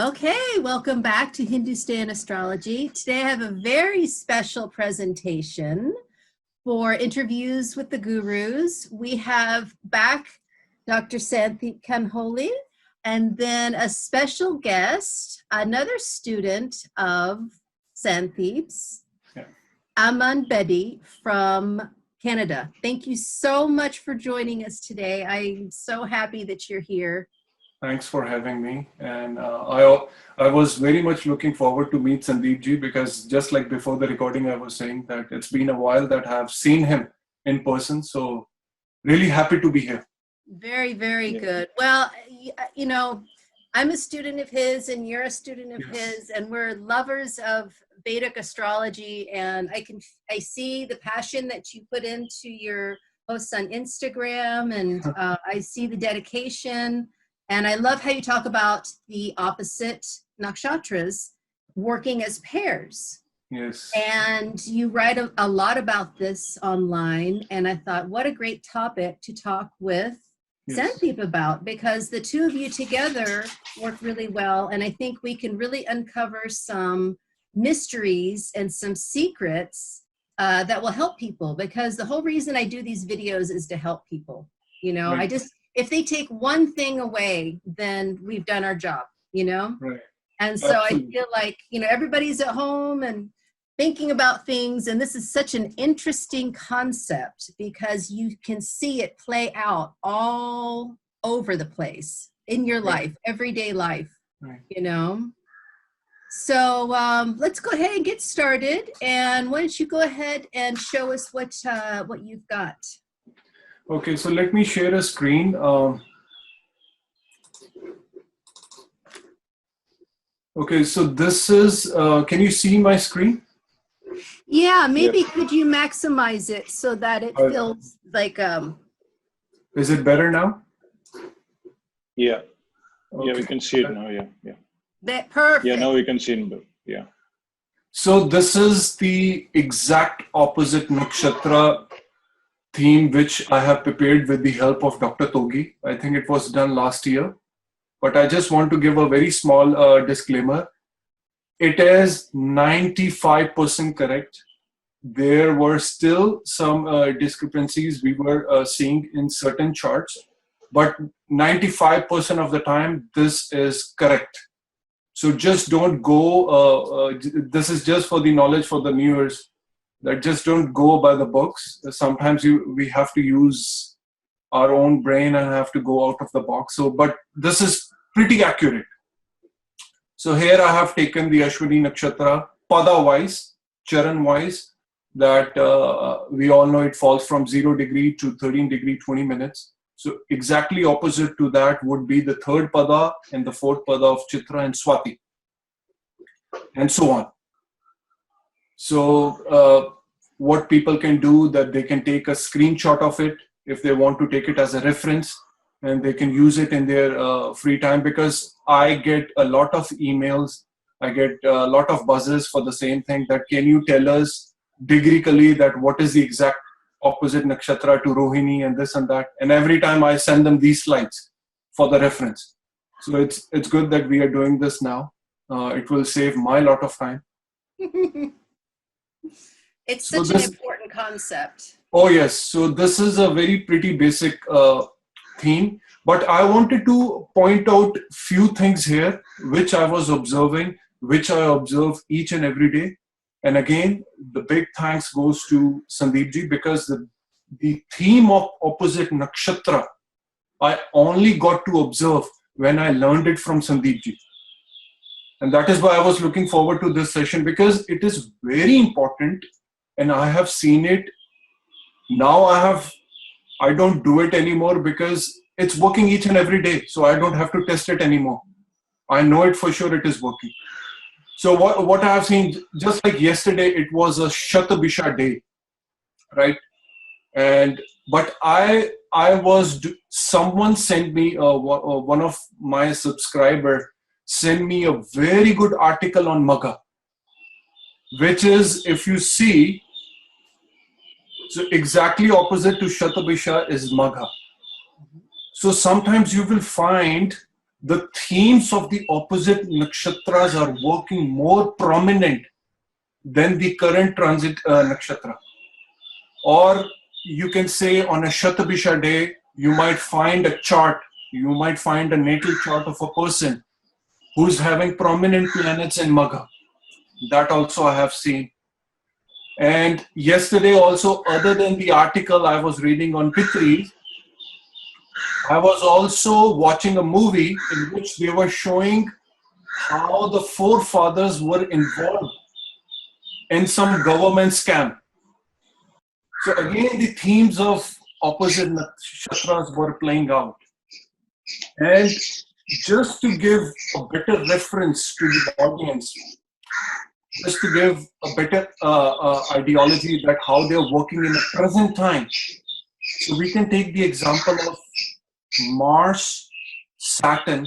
Okay, welcome back to Hindustan Astrology. Today I have a very special presentation for interviews with the gurus. We have back Dr. Santhip Kanholy, and then a special guest, another student of Santhip's, Aman Bedi from Canada. Thank you so much for joining us today. I'm so happy that you're here. Thanks for having me. And I was very much looking forward to meet Sandeep ji, because just like before the recording, I was saying that it's been a while that I've seen him in person. So really happy to be here. Very, very good. Well, you know, I'm a student of his and you're a student of his, and we're lovers of Vedic astrology. And I see the passion that you put into your posts on Instagram, and I see the dedication. And I love how you talk about the opposite nakshatras working as pairs. Yes. And you write a lot about this online. And I thought, what a great topic to talk with Santhip about, because the two of you together work really well. And I think we can really uncover some mysteries and some secrets that will help people, because the whole reason I do these videos is to help people. You know, right. If they take one thing away, then we've done our job, you know? Right. And so absolutely. I feel like, you know, everybody's at home and thinking about things. And this is such an interesting concept because you can see it play out all over the place in your life, everyday life, you know? So let's go ahead and get started. And why don't you go ahead and show us what you've got? Okay, so let me share a screen. Okay, so this is, can you see my screen? Yeah, maybe could you maximize it so that it feels like... Is it better now? Yeah. Okay. Yeah, we can see it now, yeah. That perfect. Yeah, now we can see it, yeah. So this is the exact opposite nakshatra theme which I have prepared with the help of Dr. Togi. I think it was done last year, but I just want to give a very small disclaimer. It is 95% correct. There were still some discrepancies we were seeing in certain charts, but 95% of the time this is correct. So just don't go, this is just for the knowledge for the viewers, that just don't go by the books. Sometimes we have to use our own brain and have to go out of the box. So, but this is pretty accurate. So here I have taken the Ashwini Nakshatra, Pada wise, Charan wise, that we all know it falls from 0 degree to 13 degree, 20 minutes. So exactly opposite to that would be the third Pada and the fourth Pada of Chitra and Swati, and so on. So what people can do, that they can take a screenshot of it if they want to take it as a reference, and they can use it in their free time, because I get a lot of emails, I get a lot of buzzes for the same thing, that can you tell us degreecally that what is the exact opposite nakshatra to Rohini and this and that, and every time I send them these slides for the reference. So it's good that we are doing this now. It will save my lot of time. It's such an important concept. Oh yes, so this is a very pretty basic theme, but I wanted to point out few things here which I was observing, which I observe each and every day. And again, the big thanks goes to Sandeep ji, because the theme of opposite nakshatra, I only got to observe when I learned it from Sandeep ji. And that is why I was looking forward to this session, because it is very important. And I have seen it. Now I don't do it anymore because it's working each and every day. So I don't have to test it anymore. I know it for sure it is working. So what I have seen, just like yesterday, it was a Shatabisha day, right? But someone sent me, one of my subscriber sent me a very good article on Magha, which is, if you see, so exactly opposite to Shatabisha is Magha. So sometimes you will find the themes of the opposite nakshatras are working more prominent than the current transit nakshatra. Or you can say on a Shatabisha day, you might find a chart, you might find a natal chart of a person who's having prominent planets in Magha. That also I have seen. And yesterday also, other than the article I was reading on Pitris, I was also watching a movie in which they were showing how the forefathers were involved in some government scam. So again, the themes of opposite nakshatras were playing out. And just to give a better reference to the audience, just to give a better ideology that how they're working in the present time. So we can take the example of Mars, Saturn,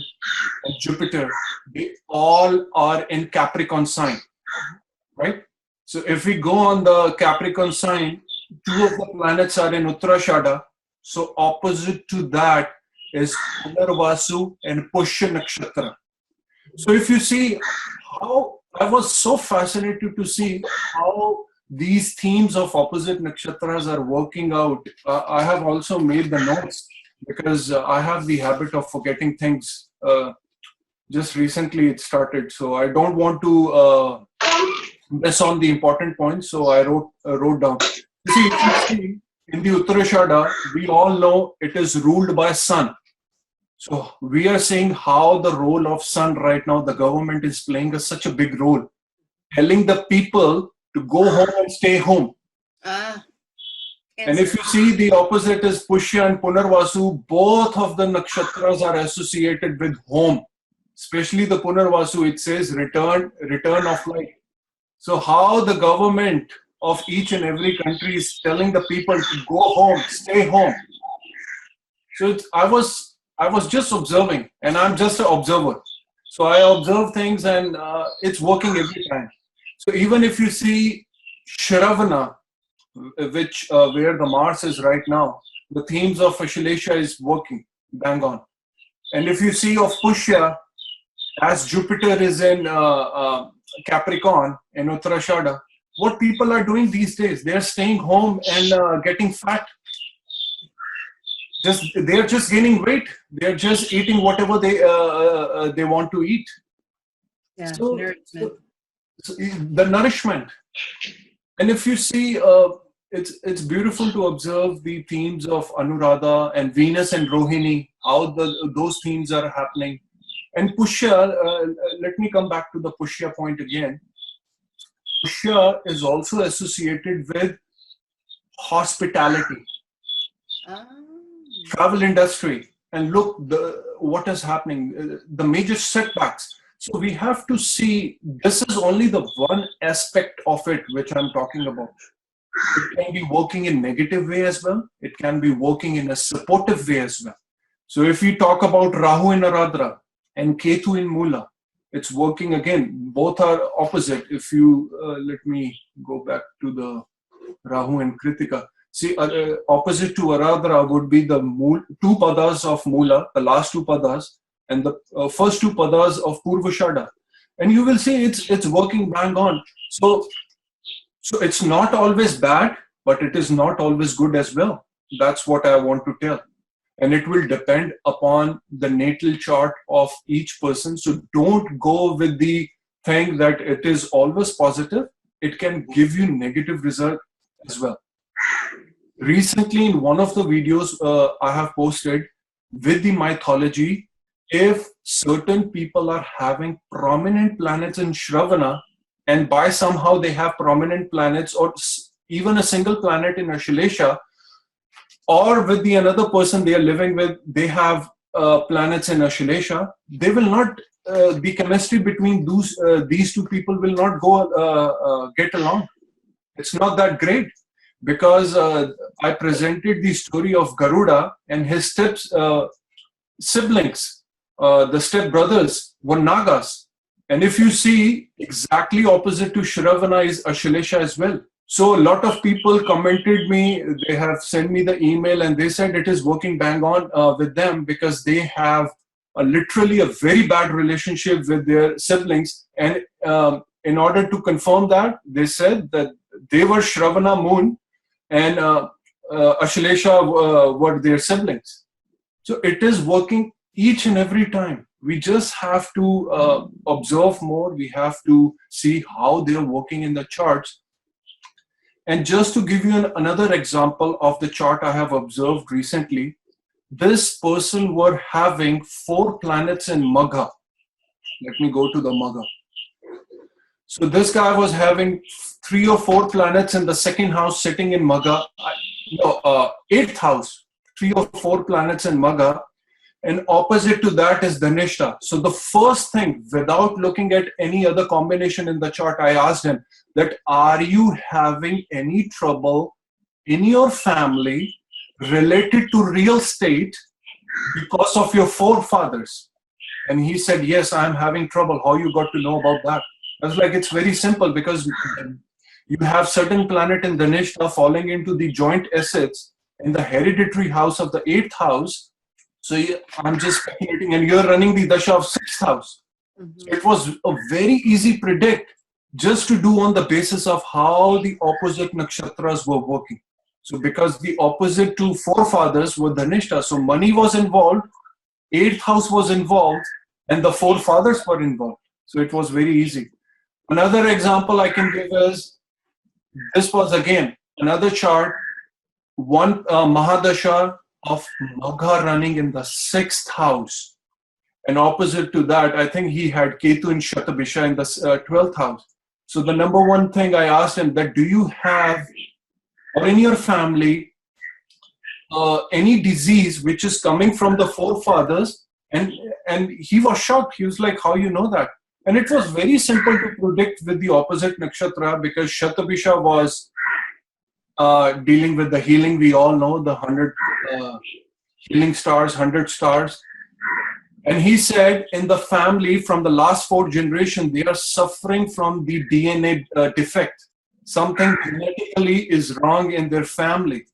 and Jupiter. They all are in Capricorn sign, right? So if we go on the Capricorn sign, two of the planets are in Uttarashada. So opposite to that is Punarvasu and Pushya Nakshatra. So if you see how, I was so fascinated to see how these themes of opposite nakshatras are working out. I have also made the notes because I have the habit of forgetting things. Just recently it started, so I don't want to miss on the important points. So I wrote down. See, if you see in the Uttarashada, we all know it is ruled by Sun. So we are seeing how the role of Sun right now, the government is playing such a big role, telling the people to go home and stay home. And if you see the opposite is Pushya and Punarvasu, both of the nakshatras are associated with home. Especially the Punarvasu, it says return of light. So how the government of each and every country is telling the people to go home, stay home. So I was just observing, and I'm just an observer. So I observe things, and it's working every time. So even if you see Shravana, which where the Mars is right now, the themes of Ashlesha is working bang on. And if you see of Pushya, as Jupiter is in Capricorn in Uttarashada, what people are doing these days, they're staying home and getting fat. They're just gaining weight. They're just eating whatever they want to eat. Yeah, so nourishment. The nourishment. And if you see, it's beautiful to observe the themes of Anuradha and Venus and Rohini, how those themes are happening. And Pushya, let me come back to the Pushya point again. Pushya is also associated with hospitality, travel industry, and look what is happening, the major setbacks. So we have to see, this is only the one aspect of it which I'm talking about. It can be working in negative way as well. It can be working in a supportive way as well. So if we talk about Rahu in Aradra and Ketu in Mula, it's working again. Both are opposite. If you, let me go back to the Rahu and Kritika. See, opposite to Aradra would be the two padas of Mula, the last two padas, and the first two padas of Purvashada. And you will see it's working bang on. So it's not always bad, but it is not always good as well. That's what I want to tell. And it will depend upon the natal chart of each person. So don't go with the thing that it is always positive. It can give you negative result as well. Recently, in one of the videos I have posted with the mythology, if certain people are having prominent planets in Shravana, and by somehow they have prominent planets or even a single planet in Ashlesha, or with the another person they are living with, they have planets in Ashlesha, they will not, the chemistry between these two people will not go get along. It's not that great, because I presented the story of Garuda and his siblings, the step brothers were Nagas. And if you see, exactly opposite to Shravana is Ashlesha as well. So a lot of people commented me, they have sent me the email and they said it is working bang on with them because they have literally a very bad relationship with their siblings. And in order to confirm that, they said that they were Shravana moon and Ashlesha were their siblings. So it is working each and every time. We just have to observe more. We have to see how they're working in the charts. And just to give you another example of the chart I have observed recently, this person were having 4 planets in Magha. Let me go to the Magha. So this guy was having 3 or 4 planets in the second house sitting in Magha. 8th house, 3 or 4 planets in Magha. And opposite to that is Dhanishta. So the first thing, without looking at any other combination in the chart, I asked him that, are you having any trouble in your family related to real estate because of your forefathers? And he said, yes, I'm having trouble. How you got to know about that? I was like, it's very simple, because you have certain planet in Dhanishta falling into the joint assets in the hereditary house of the 8th house. So I'm just speculating, and you're running the dasha of 6th house. So it was a very easy predict just to do on the basis of how the opposite nakshatras were working. So because the opposite two forefathers were Dhanishta, so money was involved, 8th house was involved, and the forefathers were involved. So it was very easy. Another example I can give is, this was again another chart, one Mahadasha of Magha running in the 6th house. And opposite to that, I think he had Ketu in Shatabisha in the 12th house. So the number one thing I asked him that, do you have, or in your family, any disease which is coming from the forefathers? And he was shocked. He was like, how you know that? And it was very simple to predict with the opposite nakshatra, because Shatabisha was dealing with the healing. We all know the 100 healing stars, 100 stars. And he said in the family from the last 4 generations, they are suffering from the DNA defect. Something genetically is wrong in their family.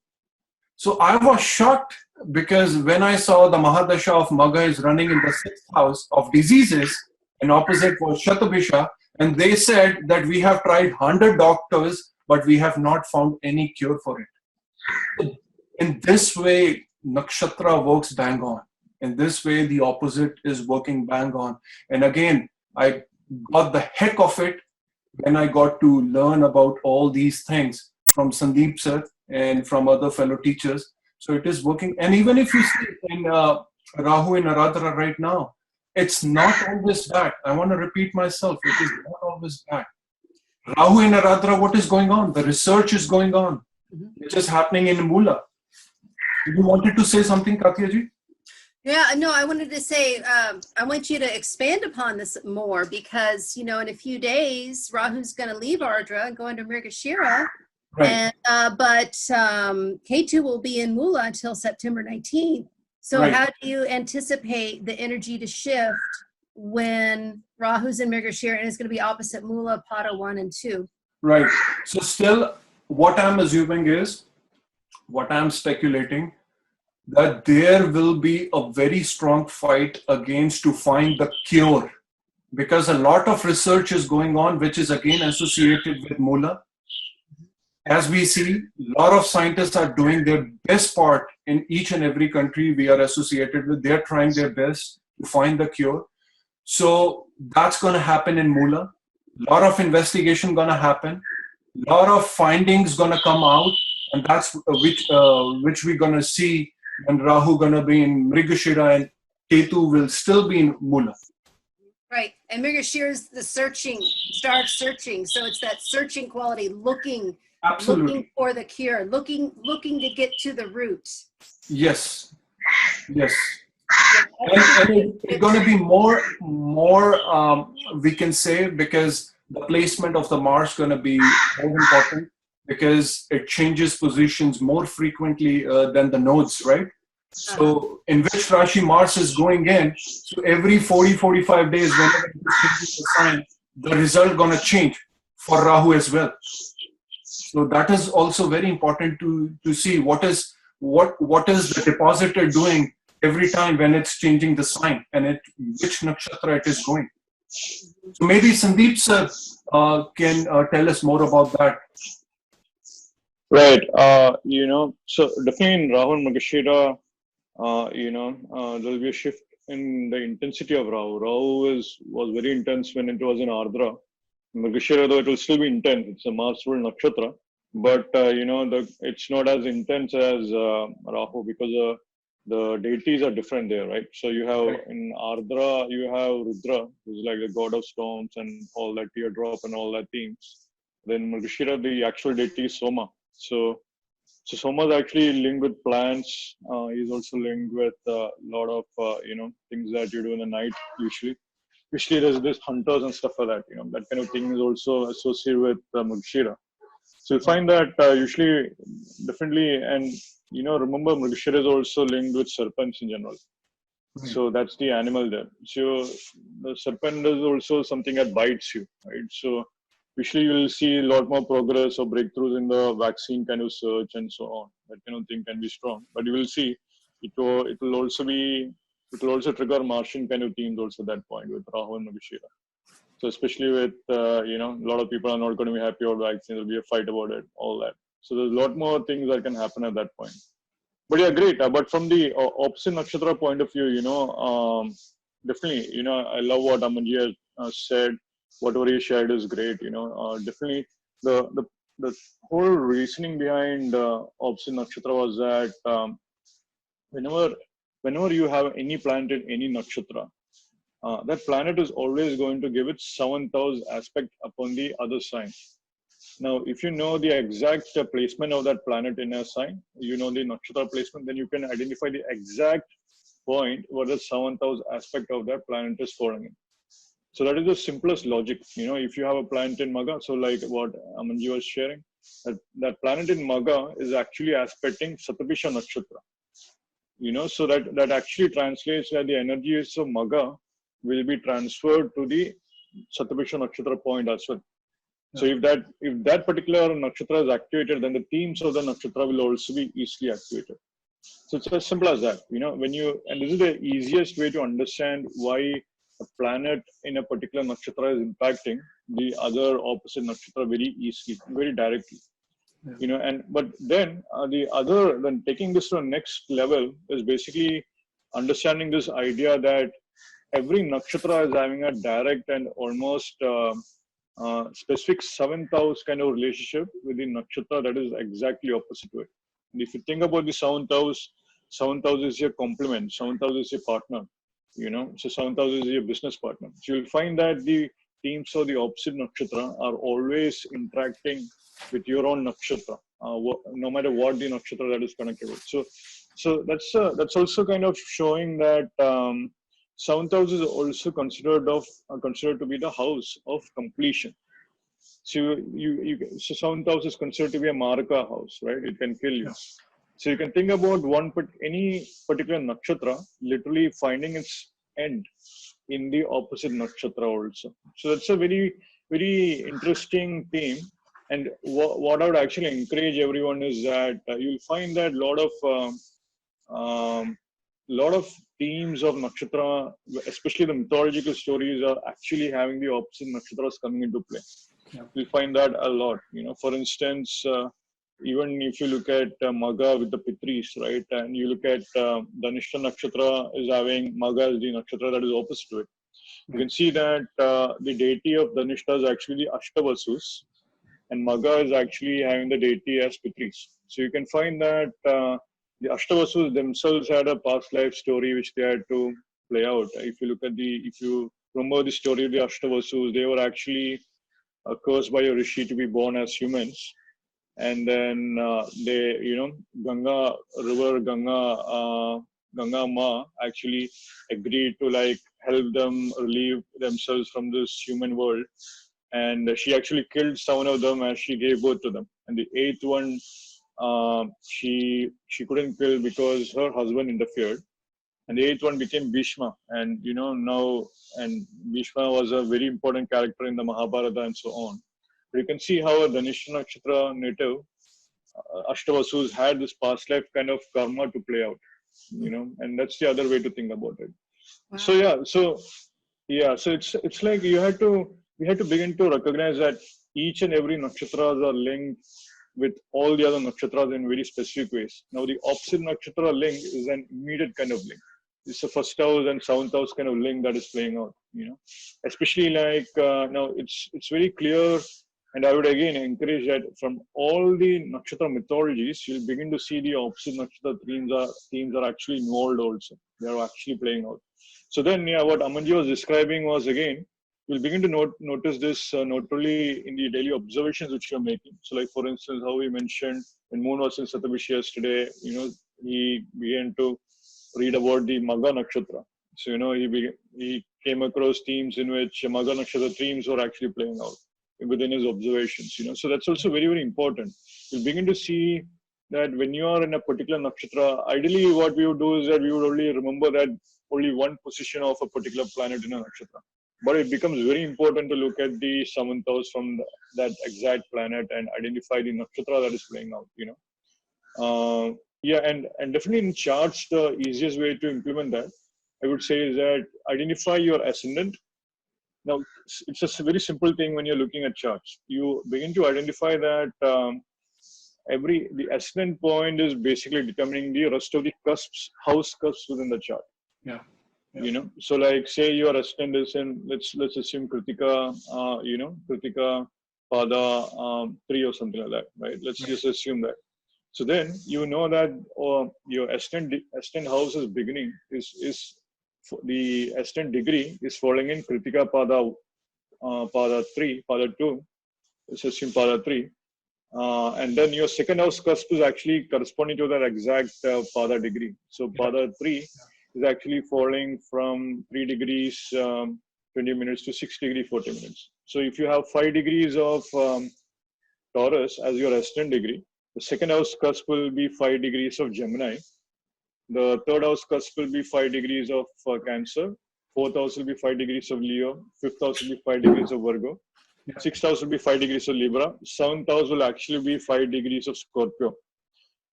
So I was shocked, because when I saw the Mahadasha of Magha is running in the 6th house of diseases, and opposite was Shatabisha, and they said that we have tried 100 doctors, but we have not found any cure for it. In this way, nakshatra works bang on. In this way, the opposite is working bang on. And again, I got the heck of it when I got to learn about all these things from Sandeep sir and from other fellow teachers. So it is working. And even if you see in Rahu in Aradhara right now, it's not always bad. I want to repeat myself. It is not always bad. Rahu in Aradhara, what is going on? The research is going on, which is happening in Mula. You wanted to say something, Katya ji? Yeah, no, I wanted to say, I want you to expand upon this more, because, in a few days, Rahu's going to leave Ardra and go into Mrigashira. Right. And, but Ketu will be in Mula until September 19th. So right. How do you anticipate the energy to shift when Rahu's in Mrigashira and it's going to be opposite Mula, Pada 1 and 2? Right. So still, what I'm assuming is, what I'm speculating, that there will be a very strong fight against to find the cure, because a lot of research is going on, which is again associated with Mula. As we see, a lot of scientists are doing their best part in each and every country we are associated with. They're trying their best to find the cure. So that's going to happen in Mula. A lot of investigation going to happen. A lot of findings going to come out, and that's which we're going to see. And Rahu going to be in Mrigashira and Ketu will still be in Mula. Right. And Mrigashira is the searching, start searching. So it's that searching quality, looking for the cure, looking to get to the root. Yes. Yes. And it's going to be more we can say, because the placement of the Mars is going to be more important, because it changes positions more frequently than the nodes, right? So in which Rashi Mars is going in, so every 40-45 days, whenever it changes the sign, the result going to change for Rahu as well. So that is also very important to see what is the depositor doing every time when it's changing the sign and which nakshatra it is going. So maybe Sandeep sir can tell us more about that. Right. So definitely in Rahu and Magashira, there'll be a shift in the intensity of Rahu. Rahu was very intense when it was in Ardra. Magashira, though, it will still be intense. It's a Mars-ruled nakshatra, but it's not as intense as Rahu because the deities are different there, right? So you have in Ardra, you have Rudra, who's like the god of storms and all that teardrop and all that themes. Then Magashira, the actual deity is Soma. So Soma is actually linked with plants. He's also linked with a lot of things that you do in the night usually. Usually there's this hunters and stuff like that. That kind of thing is also associated with Mrigashira. So you'll find that usually, definitely, and remember Mrigashira is also linked with serpents in general. So that's the animal there. So the serpent is also something that bites you, right? So usually you will see a lot more progress or breakthroughs in the vaccine kind of search and so on. That kind of thing can be strong. But you will see it will also trigger Martian kind of themes also at that point with Rahu and Magashira. So especially with, a lot of people are not going to be happy about vaccines. There'll be a fight about it, all that. So there's a lot more things that can happen at that point. But yeah, great. But from the opposite nakshatra point of view, definitely, I love what Amanji has said. Whatever he shared is great. Definitely the whole reasoning behind opposite nakshatra was that whenever you have any planet in any nakshatra, that planet is always going to give its seventh house aspect upon the other sign. Now, if you know the exact placement of that planet in a sign, the nakshatra placement, then you can identify the exact point where the seventh house aspect of that planet is falling in. So that is the simplest logic. If you have a planet in Magha, so like what Amanji was sharing, that planet in Magha is actually aspecting Satabisha Nakshatra. So that actually translates that the energies of Magha will be transferred to the Satabisha Nakshatra point as well. So if that particular nakshatra is activated, then the themes of the nakshatra will also be easily activated. So it's as simple as that. And this is the easiest way to understand why a planet in a particular nakshatra is impacting the other opposite nakshatra very easily, very directly. But then then taking this to the next level is basically understanding this idea that every nakshatra is having a direct and almost specific seventh house kind of relationship with the nakshatra that is exactly opposite to it. And if you think about the seventh house is your complement, seventh house is your partner, so seventh house is your business partner. So you'll find that the teams of the opposite nakshatra are always interacting with your own nakshatra, no matter what the nakshatra that is connected with. So that's also kind of showing that seventh house is also considered to be the house of completion. So so seventh house is considered to be a maraka house, right? It can kill you. Yeah. So you can think about any particular nakshatra literally finding its end in the opposite nakshatra also. So that's a very, very interesting theme. And what I would actually encourage everyone is that you'll find that lot of themes of nakshatra, especially the mythological stories, are actually having the opposite nakshatras coming into play. Yeah. You'll find that a lot. For instance, even if you look at Magha with the Pitris, right, and you look at Dhanishta Nakshatra is having Magha as the nakshatra that is opposite to it. You can see that the deity of Dhanishta is actually the Ashtavasus, and Magha is actually having the deity as Pitris. So you can find that the Ashtavasus themselves had a past life story which they had to play out. If you remember the story of the Ashtavasus, they were actually cursed by a rishi to be born as humans. And then Ganga Ma actually agreed to help them relieve themselves from this human world. And she actually killed 7 of them as she gave birth to them. And the 8th one, she couldn't kill because her husband interfered. And the 8th one became Bhishma. And and Bhishma was a very important character in the Mahabharata and so on. But you can see how a Dhanishta Nakshatra native, Ashtavasus, had this past life kind of karma to play out. and that's the other way to think about it. Wow. So it's like we had to begin to recognize that each and every nakshatras are linked with all the other nakshatras in very specific ways. Now the opposite nakshatra link is an immediate kind of link. It's the first house and seventh house kind of link that is playing out, especially like now it's very clear. And I would again encourage that from all the nakshatra mythologies, you'll begin to see the opposite nakshatra themes are actually involved also. They are actually playing out. So then, what Amanji was describing was again, you'll begin to notice this not only in the daily observations which you're making. So like, for instance, how we mentioned when Moon was in Satyabhishi yesterday, he began to read about the Magha Nakshatra. So, he came across themes in which Magha Nakshatra themes were actually playing out within his observations, so that's also very, very important. You'll begin to see that when you are in a particular nakshatra, ideally what we would do is that we would only remember that only one position of a particular planet in a nakshatra, but it becomes very important to look at the seventh house from that exact planet and identify the nakshatra that is playing out, and definitely in charts, the easiest way to implement that, I would say, is that identify your ascendant. Now, it's a very simple thing when you're looking at charts. You begin to identify that the ascendant point is basically determining the rest of the house cusps within the chart. Yeah. So like, say your ascendant is in, let's assume Kritika, Kritika Pada 3 or something like that, right? Let's just assume that. So then that your ascendant house is beginning is the ascendant degree is falling in Kritika Pada 3, Pada 2, let's assume Pada 3. And then your second house cusp is actually corresponding to that exact Pada degree. So Pada 3 is actually falling from 3 degrees 20 minutes to 6 degrees 40 minutes. So if you have 5 degrees of Taurus as your ascendant degree, the second house cusp will be 5 degrees of Gemini. The third house cusp will be 5 degrees of Cancer. Fourth house will be 5 degrees of Leo. Fifth house will be 5 degrees of Virgo. Sixth house will be 5 degrees of Libra. Seventh house will actually be 5 degrees of Scorpio.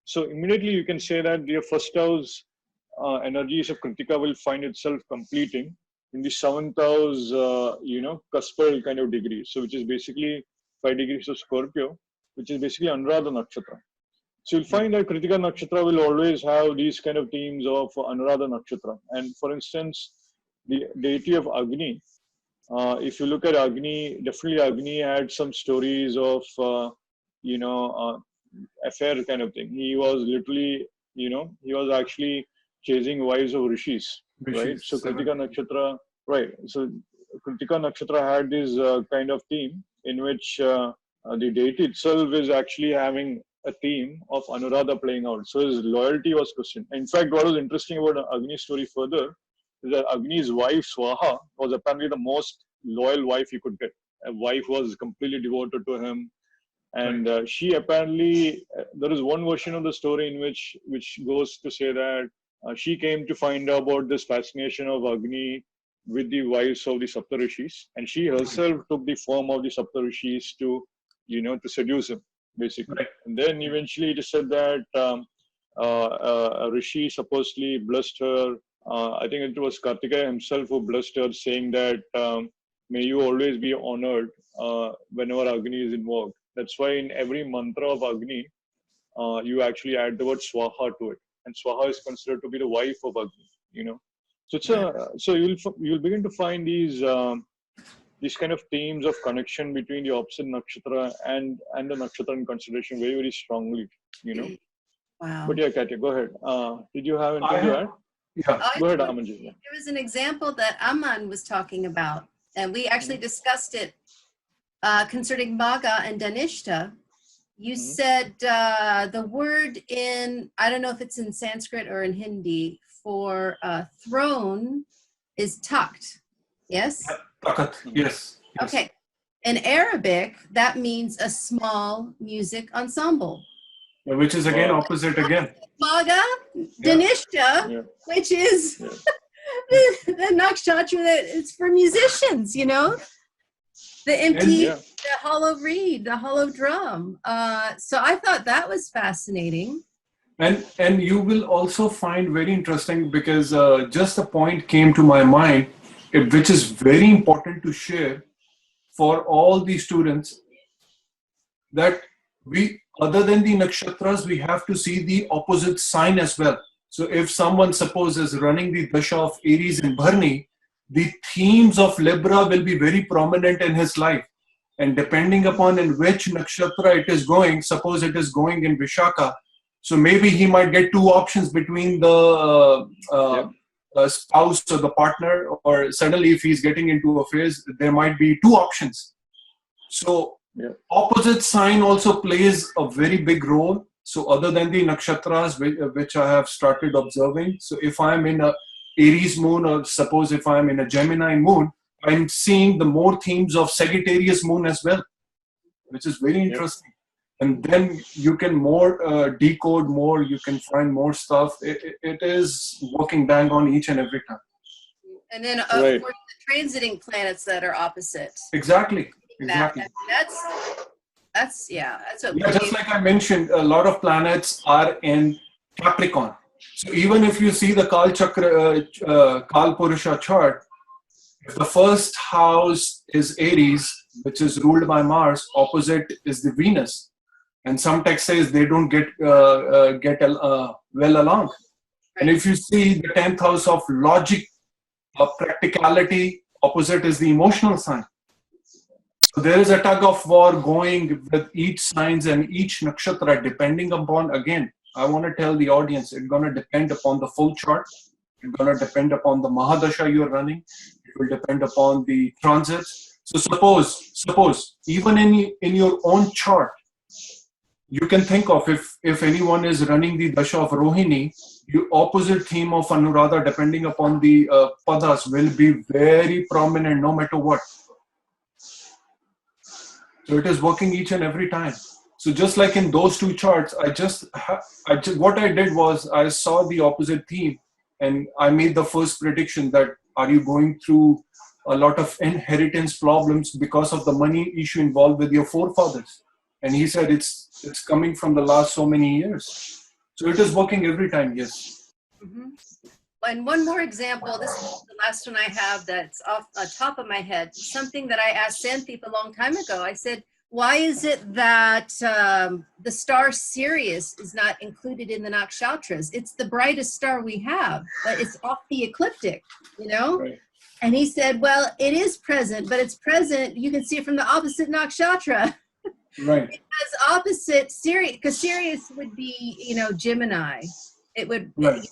So immediately you can say that your first house energies of Kritika will find itself completing in the seventh house, cuspal kind of degree. So which is basically 5 degrees of Scorpio, which is basically Anuradha Nakshatra. So you'll find that Kritika Nakshatra will always have these kind of themes of Anuradha Nakshatra. And for instance, the deity of Agni, if you look at Agni, definitely Agni had some stories of, affair kind of thing. He was literally, he was actually chasing wives of rishis, right? So Kritika Nakshatra, right. So Kritika Nakshatra had this kind of theme in which the deity itself is actually having a theme of Anuradha playing out. So his loyalty was questioned. In fact, what was interesting about Agni's story further is that Agni's wife, Swaha, was apparently the most loyal wife he could get. A wife was completely devoted to him. And she apparently, there is one version of the story in which goes to say that she came to find out about this fascination of Agni with the wives of the Saptarishis. And she herself took the form of the Saptarishis to seduce him, basically. Right. And then eventually it is said that a rishi supposedly blessed her. I think it was Kartikeya himself who blessed her, saying that may you always be honored whenever Agni is involved. That's why in every mantra of Agni, you actually add the word Swaha to it. And Swaha is considered to be the wife of Agni, So it's so you'll begin to find these kind of themes of connection between the opposite nakshatra and the nakshatra in consideration very, very strongly, Wow. But yeah, Katya, go ahead. Did you have anything to add? Yeah. Go ahead, Amanji. There was an example that Aman was talking about, and we actually discussed it concerning Magha and Dhanishta. You said the word in, I don't know if it's in Sanskrit or in Hindi, for throne is takt. Yes? Takat, yes. Okay. In Arabic, that means a small music ensemble. Which is again opposite again. Magha, Dhanishta, which is the nakshatra that is for musicians, The empty, the hollow reed, the hollow drum. So I thought that was fascinating. And you will also find very interesting, because just a point came to my mind, which is very important to share for all the students, that we, other than the nakshatras, we have to see the opposite sign as well. So if someone, suppose, is running the dasha of Aries in Bharni, the themes of Libra will be very prominent in his life. And depending upon in which nakshatra it is going, suppose it is going in Vishaka, so maybe he might get two options between the spouse or the partner, or suddenly if he's getting into affairs, there might be two options. So opposite sign also plays a very big role. So other than the nakshatras, which I have started observing, so if I'm in a Aries moon, or suppose if I'm in a Gemini moon, I'm seeing the more themes of Sagittarius moon as well, which is very interesting. And then you can more decode more, you can find more stuff. It is working bang on each and every time. And then of course the transiting planets that are opposite. Exactly. That's what just like I mentioned, a lot of planets are in Capricorn. So even if you see the Kal Chakra, Kal Purusha chart, if the first house is Aries, which is ruled by Mars, opposite is the Venus. And some text says they don't get well along. And if you see the 10th house of logic, practicality, opposite is the emotional sign. So there is a tug of war going with each signs and each nakshatra, depending upon, again, I want to tell the audience, it's going to depend upon the full chart. It's going to depend upon the Mahadasha you're running. It will depend upon the transits. So suppose even in your own chart, you can think of, if anyone is running the Dasha of Rohini, the opposite theme of Anuradha, depending upon the padas, will be very prominent no matter what. So it is working each and every time. So just like in those two charts, what I did was I saw the opposite theme and I made the first prediction that, are you going through a lot of inheritance problems because of the money issue involved with your forefathers? And he said it's coming from the last so many years. So it is working every time, yes. Mm-hmm. And one more example, this is the last one I have that's off the top of my head, something that I asked Santhip a long time ago. I said, why is it that the star Sirius is not included in the Nakshatras? It's the brightest star we have, but it's off the ecliptic, you know? Right. And he said, well, it is present, but it's present, you can see it from the opposite Nakshatra. Right. Because opposite Sirius, because Sirius would be, you know, Gemini. It would, right.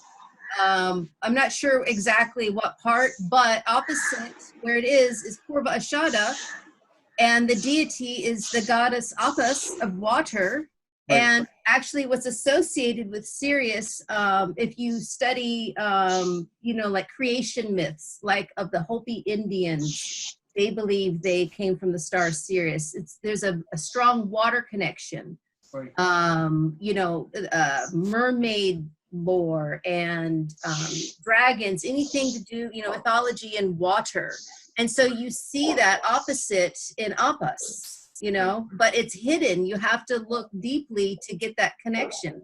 I'm not sure exactly what part, but opposite where it is Purva Asada, and the deity is the goddess Apis of water. Right. And actually what's associated with Sirius, if you study, you know, like creation myths, like of the Hopi Indians, they believe they came from the star Sirius. There's a strong water connection. Right. You know, mermaid lore and dragons, anything to do, you know, mythology and water. And so you see that opposite in Apis, you know, but it's hidden. You have to look deeply to get that connection.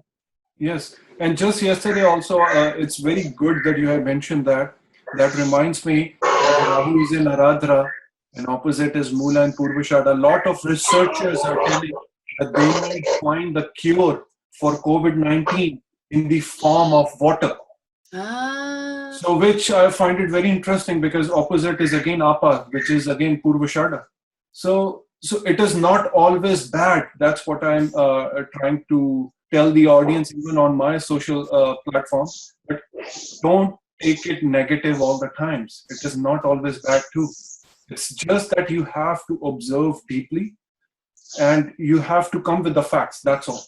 Yes. And just yesterday also, it's very good that you have mentioned that. That reminds me, Rahu is in Aradhra and opposite is Mula and Purvashada. A lot of researchers are telling that they might find the cure for COVID-19 in the form of water. So which I find it very interesting, because opposite is again Apa, which is again Purvashada. So it is not always bad. That's what I'm trying to tell the audience, even on my social platforms. But don't take it negative all the times. It is not always bad too. It's just that you have to observe deeply and you have to come with the facts. That's all.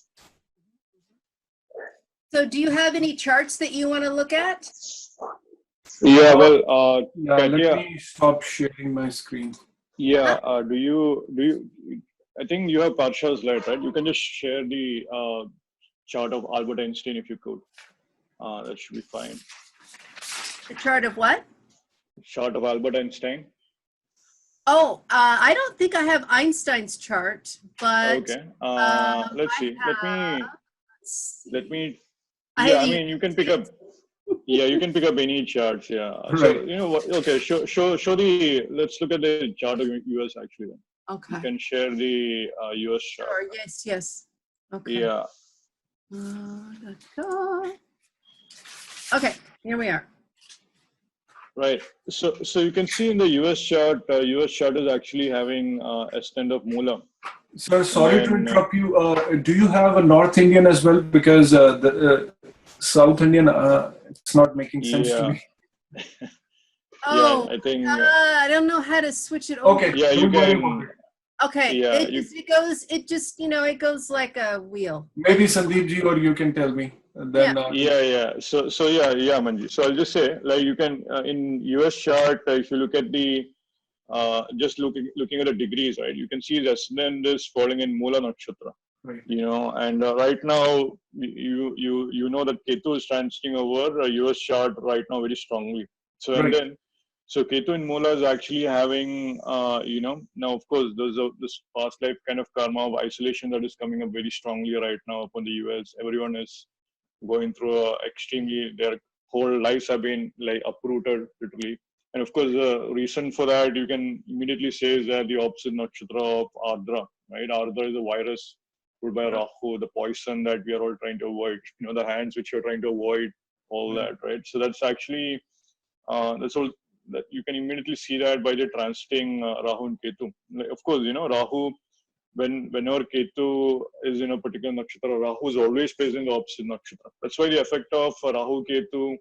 So do you have any charts that you want to look at? Yeah, well, let me stop sharing my screen. Yeah, do you, I think you have partial slide, right? You can just share the chart of Albert Einstein if you could. That should be fine. A chart of what? Chart of Albert Einstein. Oh, I don't think I have Einstein's chart, but okay. Let's see. Let me Yeah, I mean, you can pick up. Yeah, you can pick up any charts. Yeah. So Right. you know what? Okay, show the. Let's look at the chart of US actually. Then you Okay. can share the US chart. Sure. Yes. Yes. Okay. Yeah. Okay. Here we are. Right. So you can see in the US chart, US chart is actually having Ascendant of Moola. Sir, And sorry to then, interrupt you. Do you have a North Indian as well? Because the South Indian, it's not making sense to yeah. me. Oh, I think. I don't know how to switch it over. Okay, Yeah, you don't worry about can. it. Okay. Yeah, It just, it goes like a wheel. Maybe Sandeep ji or you can tell me. Then Yeah. So yeah, Manji. So I'll just say, like, you can in US chart, if you look at the just looking at the degrees, right? You can see the Ascendant is falling in Moola Nakshatra. Right. And right now you know that Ketu is transiting over a US chart right now very strongly. So and Right. then so Ketu in Moola is actually having now of course there's this past life kind of karma of isolation that is coming up very strongly right now upon the US. Everyone is going through their whole lives have been like uprooted literally. And of course, the reason for that you can immediately say is that the opposite nakshatra of Ardra, right? Ardra is a virus ruled by Rahu, the poison that we are all trying to avoid, the hands which you're trying to avoid, all that, right? So that's actually, that's all that you can immediately see that by the transiting Rahu and Ketu. Like, of course, Rahu, whenever Ketu is in a particular nakshatra, Rahu is always placed in the opposite nakshatra. That's why the effect of Rahu Ketu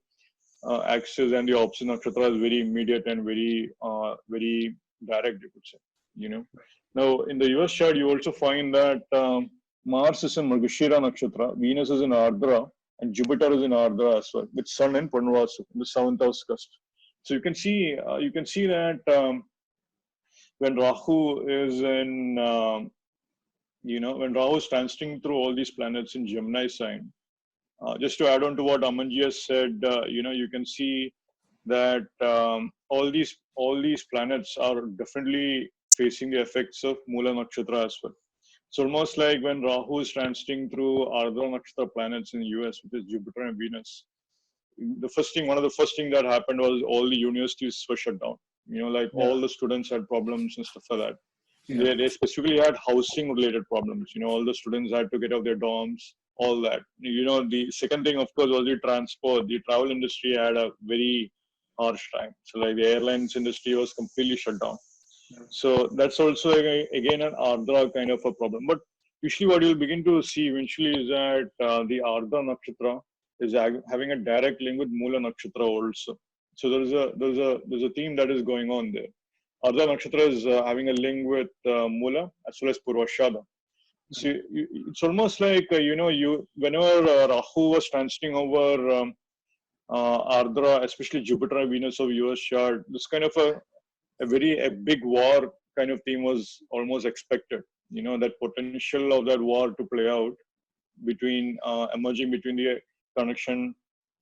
axis and the opposite nakshatra is very immediate and very very direct, you could say. Now in the US chart, you also find that Mars is in Margashira nakshatra, Venus is in Ardra, and Jupiter is in Ardra as well, with Sun in Purnavasu, in the 7th house cusp. So you can see that when Rahu is in when Rahu is transiting through all these planets in Gemini sign. Just to add on to what Amanji has said, you can see that all these planets are definitely facing the effects of Moola Nakshatra as well. So almost like when Rahu is transiting through Ardra Nakshatra planets in the US, which is Jupiter and Venus, one of the first thing that happened was all the universities were shut down. All the students had problems and stuff like that. Yeah. They specifically had housing related problems. All the students had to get out their dorms, all that. The second thing, of course, was the transport. The travel industry had a very harsh time. So like the airlines industry was completely shut down. So that's also again an Ardra kind of a problem. But usually what you'll begin to see eventually is that the Ardra Nakshatra is having a direct link with Moola Nakshatra also. So there's a theme that is going on there. Ardha Nakshatra is having a link with Moola as well as Purvashada. So it's almost like, whenever Rahu was transiting over Ardra, especially Jupiter and Venus of US chart, this kind of a big war kind of theme was almost expected. That potential of that war to play out emerging between the connection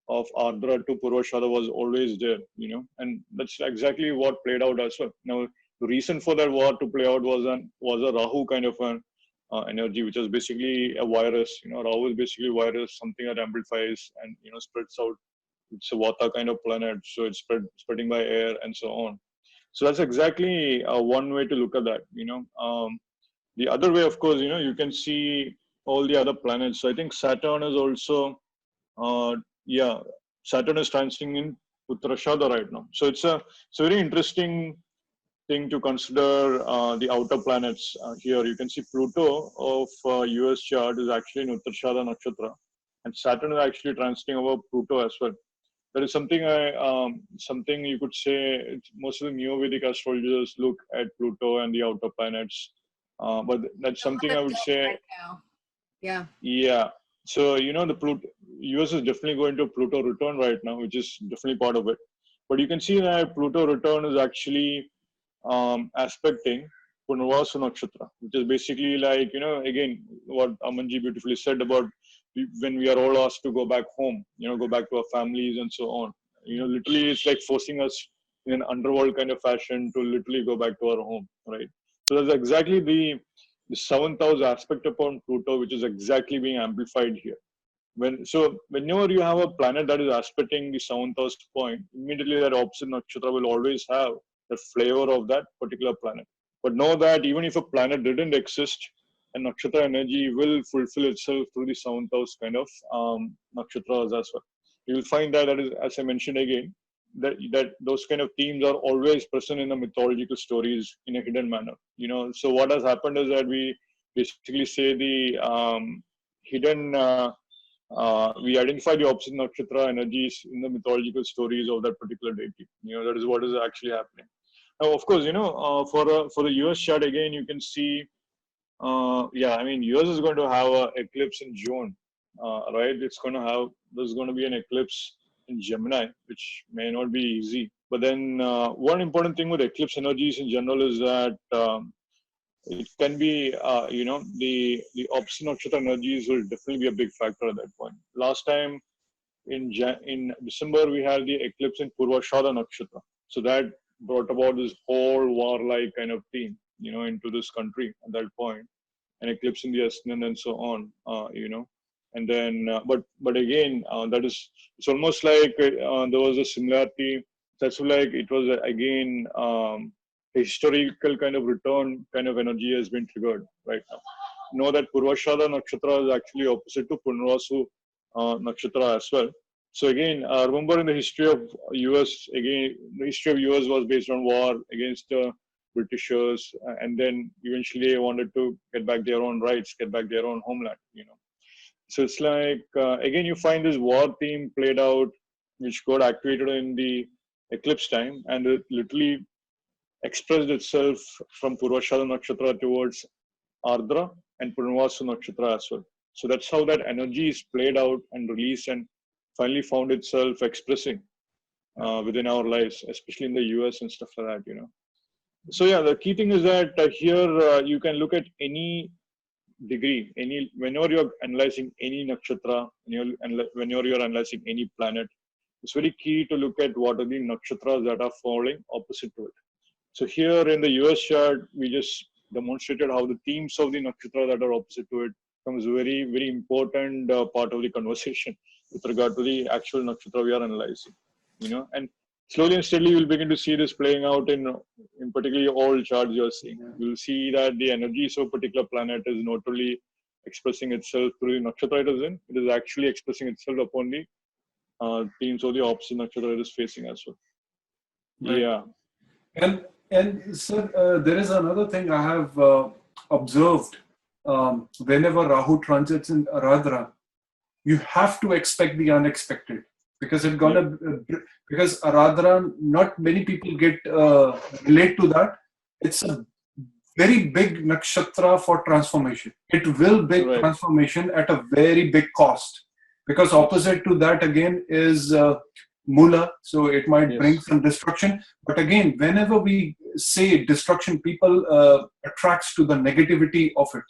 of Ardra to Purvashada was always there, and that's exactly what played out as well. Now, the reason for that war to play out was a Rahu kind of an energy, which is basically a virus. Rahu is basically a virus, something that amplifies and spreads out. It's a Vata kind of planet, so it's spreading by air and so on. So that's exactly one way to look at that. The other way, of course, you can see all the other planets. So I think Saturn is also. Saturn is transiting in Uttarashada right now. So it's a very interesting thing to consider the outer planets here. You can see Pluto of US chart is actually in Uttarashada Nakshatra, and Saturn is actually transiting over Pluto as well. That is something something you could say most of the Neo-Vedic astrologers look at Pluto and the outer planets, but that's something I would say. Right now. Yeah. Yeah. So, the US is definitely going to Pluto return right now, which is definitely part of it. But you can see that Pluto return is actually aspecting Punarvasu Nakshatra, which is basically like, again, what Amanji beautifully said about when we are all asked to go back home, go back to our families and so on. Literally it's like forcing us in an underworld kind of fashion to literally go back to our home, right? So that's exactly the 7th house aspect upon Pluto, which is exactly being amplified here. whenever you have a planet that is aspecting the 7th house point, immediately that opposite nakshatra will always have the flavor of that particular planet. But know that even if a planet didn't exist, a nakshatra energy will fulfill itself through the 7th house kind of nakshatras as well. You will find that is, as I mentioned again, that those kind of themes are always present in the mythological stories in a hidden manner. So what has happened is that we basically say the hidden, we identify the opposite nakshatra energies in the mythological stories of that particular deity. That is what is actually happening. Now, of course, for the US chart again, you can see, US is going to have an eclipse in June, right? There's going to be an eclipse in Gemini, which may not be easy. But then one important thing with eclipse energies in general is that it can be, the opposite nakshatra energies will definitely be a big factor at that point. Last time in December, we had the eclipse in Purvashada Nakshatra. So that brought about this whole warlike kind of theme, into this country at that point, an eclipse in the Ascendant and so on, And then, but again, it's almost like there was a similarity. That's like it was again a historical kind of return kind of energy has been triggered right now. Know that Purvashada Nakshatra is actually opposite to Punarvasu Nakshatra as well. So again, remember in the history of US, again, the history of US was based on war against Britishers, and then eventually they wanted to get back their own rights, get back their own homeland, So it's like, again, you find this war theme played out, which got activated in the eclipse time, and it literally expressed itself from Purvashada Nakshatra towards Ardra and Punarvasu Nakshatra as well. So that's how that energy is played out and released and finally found itself expressing within our lives, especially in the US and stuff like that, So yeah, the key thing is that here you can look at any degree, whenever you're analyzing any nakshatra, whenever you're analyzing any planet, it's very key to look at what are the nakshatras that are falling opposite to it. So here in the US chart, we just demonstrated how the themes of the nakshatra that are opposite to it becomes very, very important part of the conversation with regard to the actual nakshatra we are analyzing, and slowly and steadily you'll begin to see this playing out in particularly all charts you're seeing. You'll see that the energies of a particular planet is not only expressing itself through the nakshatra it is in, it is actually expressing itself upon the themes of the opposite nakshatra it is facing as well. Right. Yeah. And sir, there is another thing I have observed. Whenever Rahu transits in Aradhra, you have to expect the unexpected, because because Aradhra, not many people relate to that. It's a very big nakshatra for transformation. It will bring transformation at a very big cost, because opposite to that again is Mula, so it might bring some destruction. But again, whenever we say destruction, people attracts to the negativity of it.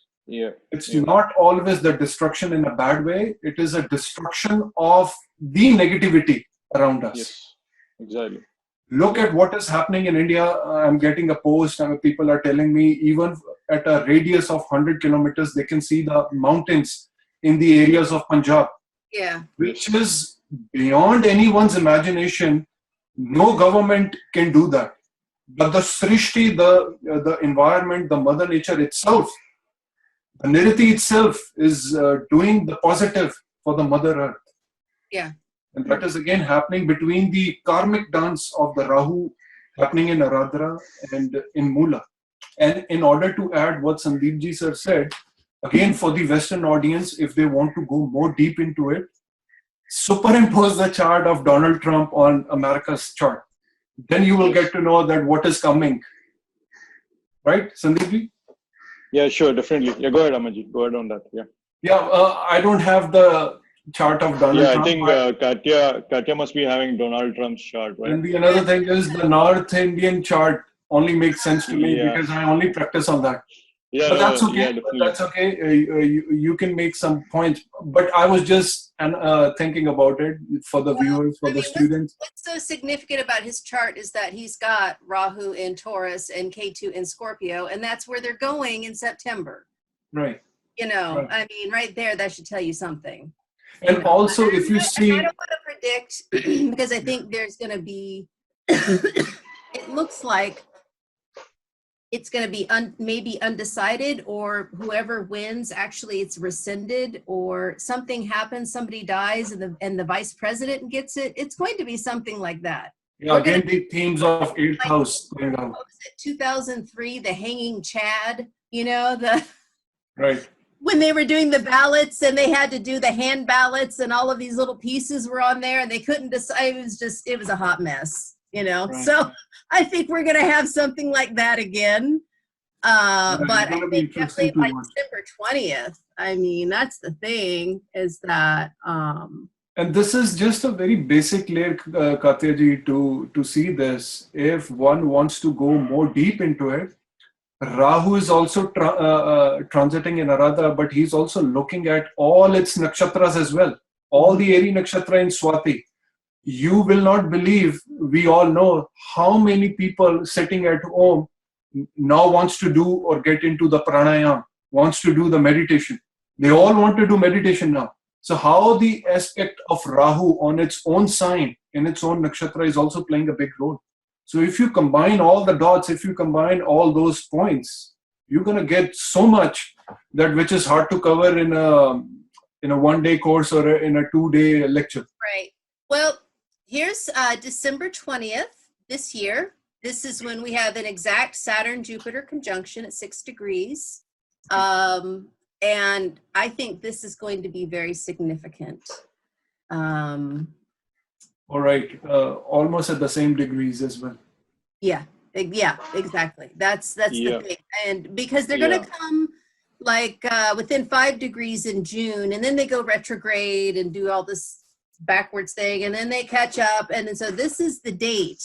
It's not always the destruction in a bad way. It is a destruction of the negativity around us. Yes, exactly. Look at what is happening in India. I'm getting a post and people are telling me even at a radius of 100 kilometers, they can see the mountains in the areas of Punjab. Yeah. Which is beyond anyone's imagination. No government can do that. But the Srishti, the environment, the Mother Nature itself, the Niriti itself is doing the positive for the Mother Earth. Yeah. And that is again happening between the karmic dance of the Rahu happening in Aradhra and in Mula. And in order to add what Sandeep ji sir said, again for the Western audience, if they want to go more deep into it, superimpose the chart of Donald Trump on America's chart. Then you will get to know that what is coming. Right, Sandeep ji? Yeah, sure, definitely. Yeah, go ahead, Amaji. Go ahead on that. Yeah. Yeah, I don't have the chart of Donald Trump. I think Katya must be having Donald Trump's chart, right? And the another thing is the North Indian chart only makes sense to me because I only practice on that. Yeah, but that's okay. But that's okay. You can make some points. But I was just thinking about it for the viewers, for the students. What's so significant about his chart is that he's got Rahu in Taurus and Ketu in Scorpio, and that's where they're going in September. Right. I mean, right there, that should tell you something. And also, if you see, I don't want to predict because I think there's going to be, it looks like it's going to be maybe undecided, or whoever wins, actually it's rescinded, or something happens, somebody dies and the vice president gets it. It's going to be something like that. yeah, again, the themes of 8th house going on. What was it, 2003, the hanging Chad, Right. when they were doing the ballots and they had to do the hand ballots and all of these little pieces were on there and they couldn't decide. It was a hot mess, Right. So I think we're going to have something like that again. But I think definitely by December 20th, I mean, that's the thing, is that, and this is just a very basic layer, Katya ji, to see this. If one wants to go more deep into it, Rahu is also transiting in Arada, but he's also looking at all its nakshatras as well. All the Eri nakshatra in Swati. You will not believe, we all know how many people sitting at home now wants to do or get into the pranayam, wants to do the meditation. They all want to do meditation now. So how the aspect of Rahu on its own sign, in its own nakshatra, is also playing a big role. So if you combine all the dots, if you combine all those points, you're going to get so much that which is hard to cover in a one-day course or in a 2-day lecture. Right. Well, here's December 20th this year. This is when we have an exact Saturn-Jupiter conjunction at 6 degrees. And I think this is going to be very significant. All right. Almost at the same degrees as well. Yeah, exactly. That's the thing. And because they're going to come like within 5 degrees in June, and then they go retrograde and do all this backwards thing, and then they catch up. And then, so this is the date.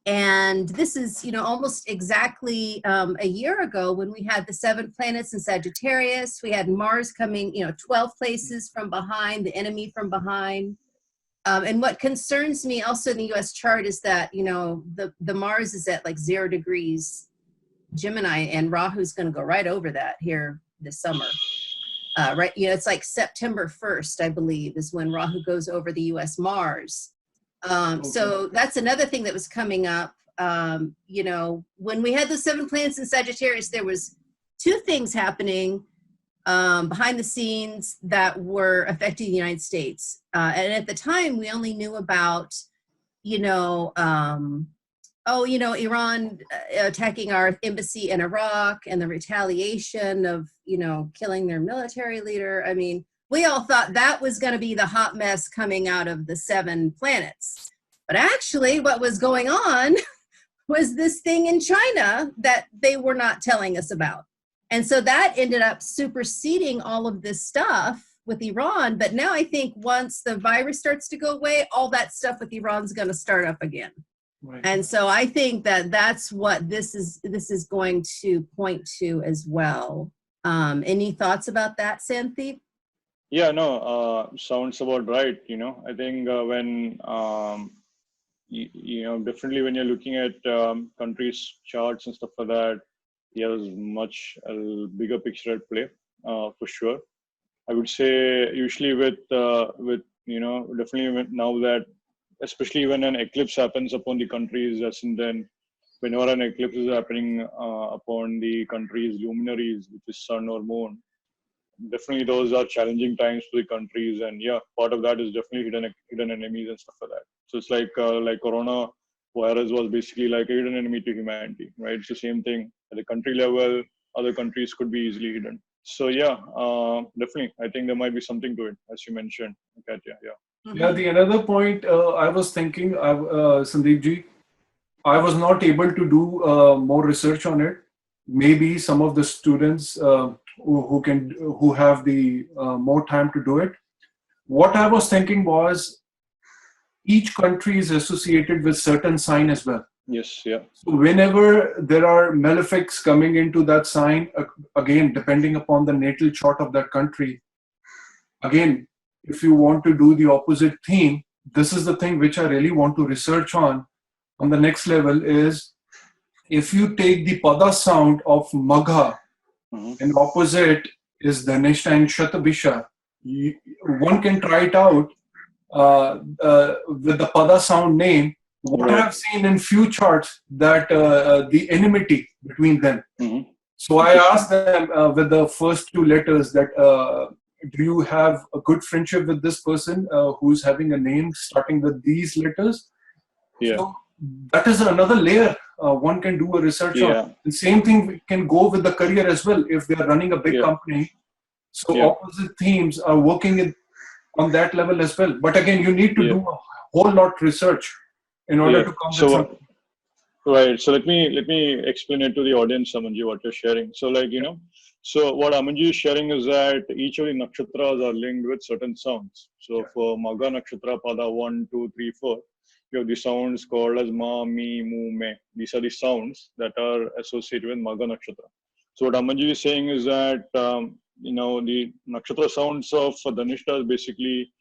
And this is, almost exactly a year ago when we had the 7 planets in Sagittarius. We had Mars coming, 12 places from behind, the enemy from behind. And what concerns me also in the U.S. chart is that, the Mars is at like 0 degrees Gemini, and Rahu's going to go right over that here this summer. Right, it's like September 1st, I believe, is when Rahu goes over the U.S. Mars. So that's another thing that was coming up. When we had the 7 planets in Sagittarius, there was 2 things happening behind the scenes that were affecting the United States. And at the time, we only knew about, Iran attacking our embassy in Iraq and the retaliation of, killing their military leader. I mean, we all thought that was going to be the hot mess coming out of the 7 planets. But actually, what was going on was this thing in China that they were not telling us about. And so that ended up superseding all of this stuff with Iran. But now I think once the virus starts to go away, all that stuff with Iran's going to start up again. Right. And so I think that that's what this is going to point to as well. Any thoughts about that, Santhip? Yeah, no, sounds about right. I think when, definitely when you're looking at countries' charts and stuff like that, there's much a bigger picture at play, for sure. I would say usually with definitely now that, especially when an eclipse happens upon the country's ascendant, whenever an eclipse is happening upon the country's luminaries, which is sun or moon, definitely those are challenging times for the countries. And part of that is definitely hidden enemies and stuff like that. So it's like corona virus was basically like a hidden enemy to humanity, right? It's the same thing at the country level. Other countries could be easily hidden. So definitely, I think there might be something to it, as you mentioned, Katya. Yeah, the another point I was thinking, Sandeep ji, I was not able to do more research on it. Maybe some of the students who have the more time to do it. What I was thinking was each country is associated with certain sign as well. Yes, yeah. So whenever there are malefics coming into that sign, again, depending upon the natal chart of that country, again, if you want to do the opposite theme, this is the thing which I really want to research on the next level is if you take the pada sound of Magha, and opposite is Dhanishta and Shatabisha, one can try it out with the Pada sound name. What I have seen in few charts that the enmity between them. Mm-hmm. So I asked them with the first two letters that do you have a good friendship with this person who's having a name starting with these letters? Yeah. So that is another layer one can do a research on. The same thing can go with the career as well if they're running a big company. So opposite themes are working on that level as well. But again, you need to do a whole lot research in order to come with something. Right. So let me explain it to the audience, Amanji, what you're sharing. So like, so what Amanji is sharing is that each of the nakshatras are linked with certain sounds. So for Magha Nakshatra, Pada 1, 2, 3, 4, you have the sounds called as Ma, Mi, Mu, Me. These are the sounds that are associated with Magha Nakshatra. So what Amanji is saying is that, the nakshatra sounds of Dhanishta is basically,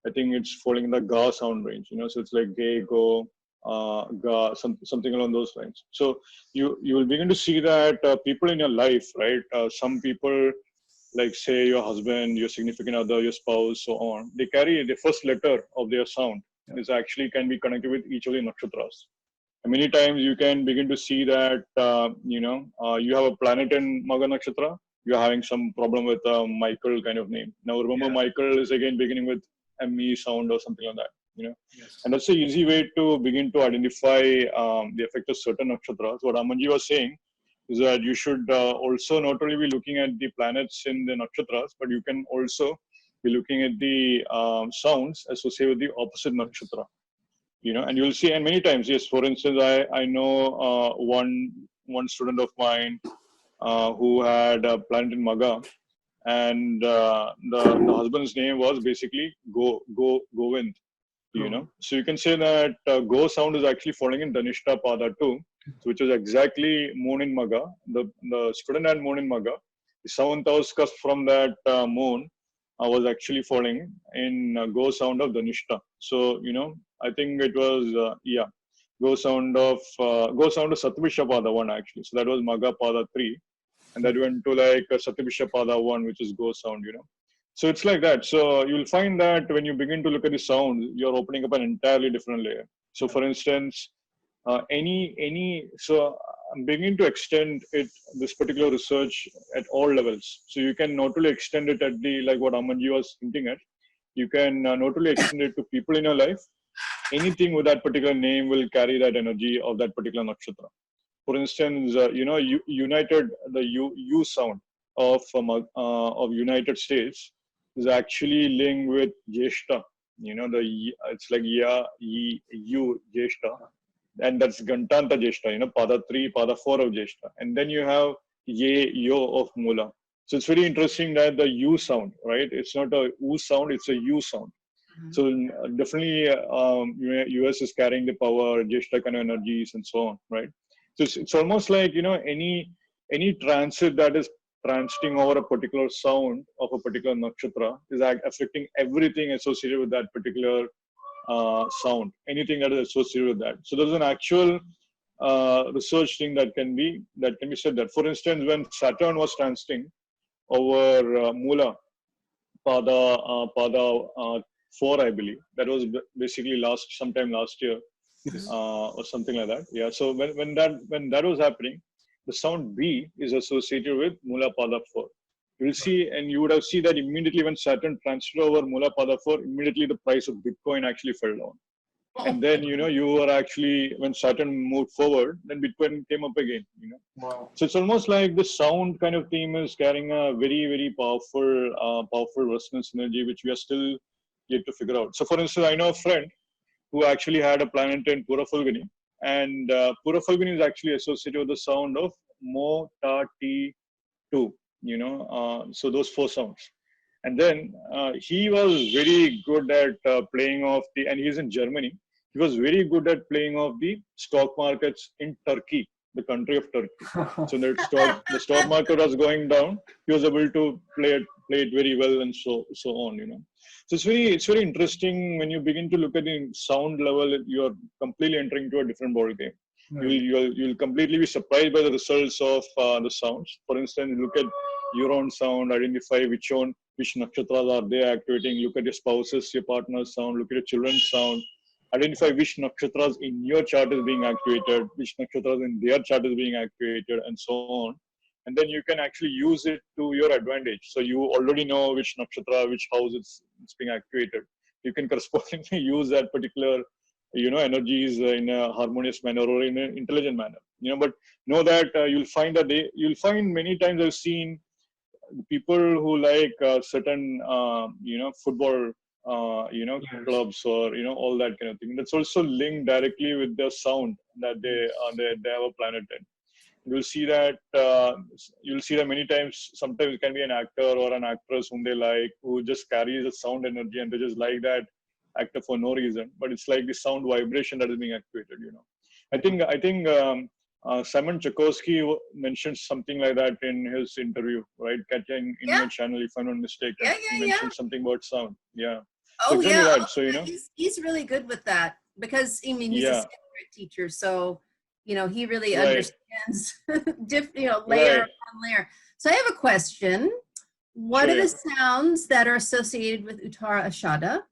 I think it's falling in the Ga sound range, so it's like Ge, Go, Ga, something along those lines. So you will begin to see that people in your life, right? Some people, like say your husband, your significant other, your spouse, so on, they carry the first letter of their sound is actually can be connected with each of the nakshatras. And many times you can begin to see that, you have a planet in Magha Nakshatra, you're having some problem with Michael kind of name. Now remember, Michael is again beginning with ME sound or something like that. And that's an easy way to begin to identify the effect of certain nakshatras. What Amanji was saying is that you should also not only be looking at the planets in the nakshatras, but you can also be looking at the sounds associated with the opposite nakshatra. And you'll see, and many times, yes, for instance, I know one student of mine who had a planet in Magha, and the husband's name was basically Govind. So you can say that Go sound is actually falling in Dhanishta Pada 2, which is exactly moon in Magha. The student had moon in Magha. The 7th house cusp from that moon was actually falling in Go sound of Dhanishta. So, I think it was, Go sound of Sattvisha Pada 1 actually. So that was Magha Pada 3. And that went to like Sattvisha Pada 1, which is Go sound, So it's like that. So you'll find that when you begin to look at the sound, you're opening up an entirely different layer. So for instance, so I'm beginning to extend this particular research at all levels. So you can not only extend it at like what Amanji was hinting at, you can not only extend it to people in your life, anything with that particular name will carry that energy of that particular nakshatra. For instance, United, the U sound of United States is actually linked with Jeshta. It's like Ya, Yi, U, Jeshta. And that's Gantanta Jeshta, Pada 3, Pada 4 of Jeshta. And then you have Ye, Yo of Mula. So it's very interesting that the U sound, right? It's not a U sound, it's a U sound. So definitely US is carrying the power, Jeshta kind of energies and so on, right? So it's almost like, any transit that is transiting over a particular sound of a particular nakshatra is affecting everything associated with that particular sound, anything that is associated with that. So there's an actual research thing that can be said that. For instance, when Saturn was transiting over Mula, Pada 4, I believe, that was basically sometime last year. Or something like that. Yeah. So when that was happening, the sound B is associated with Mula Pada 4. You'll see, and you would have seen that immediately when Saturn transferred over Mula Pada 4, immediately the price of Bitcoin actually fell down. And then, you were actually, when Saturn moved forward, then Bitcoin came up again, Wow. So it's almost like the sound kind of theme is carrying a very, very powerful resonance energy, which we are still yet to figure out. So for instance, I know a friend who actually had a planet in Pura Falguni, and Pura Falguni is actually associated with the sound of Mo, Ta, Ti, Tu, so those 4 sounds. And then he was very good at playing off and he's in Germany. He was very good at playing off the stock markets in Turkey, the country of Turkey. So the stock market was going down. He was able to play it very well and so on, So it's very interesting when you begin to look at the sound level. You're completely entering into a different ball game. Right. You'll completely be surprised by the results of the sounds. For instance, look at your own sound, identify which one which nakshatras are they activating, look at your spouse's, your partner's sound, look at your children's sound, identify which nakshatras in your chart is being activated, which nakshatras in their chart is being activated, and so on. And then you can actually use it to your advantage. So you already know which nakshatra, which house it's being activated. You can correspondingly use that particular, energies in a harmonious manner or in an intelligent manner. But know that you'll find many times I've seen people who like certain, football, Yes. clubs or all that kind of thing. That's also linked directly with the sound that they have a planet in. You'll see that many times. Sometimes it can be an actor or an actress whom they like, who just carries a sound energy, and they just like that actor for no reason. But it's like the sound vibration that is being activated. I think Simon Chakosky mentioned something like that in his interview, right? In your channel, if I'm not mistaken. He mentioned something about sound. Yeah. Oh, exactly yeah. right. So he's really good with that because he's a spirit teacher, so he really Right. understands layer Right. upon layer. So I have a question. What are the sounds that are associated with Uttara Ashada?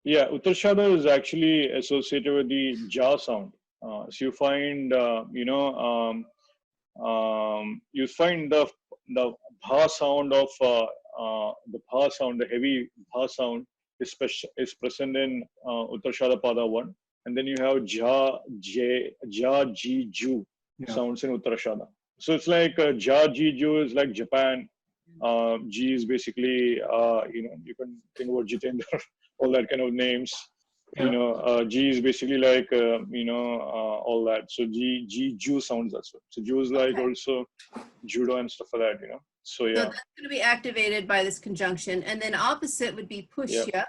Yeah, Uttarshada is actually associated with the Ja sound. So you find, you find the Bha sound of the heavy Bha sound is present in Uttarshada Pada 1. And then you have Ja, Ji, Ju sounds in Uttarashada. So it's like Ja, Ji, Ju is like Japan. G is basically, you can think about Jitendra, all that kind of names. G is basically like, all that. So G, Ju sounds as well. So Ju is like also judo and stuff like that, So yeah. So that's going to be activated by this conjunction. And then opposite would be Pushya. Yep.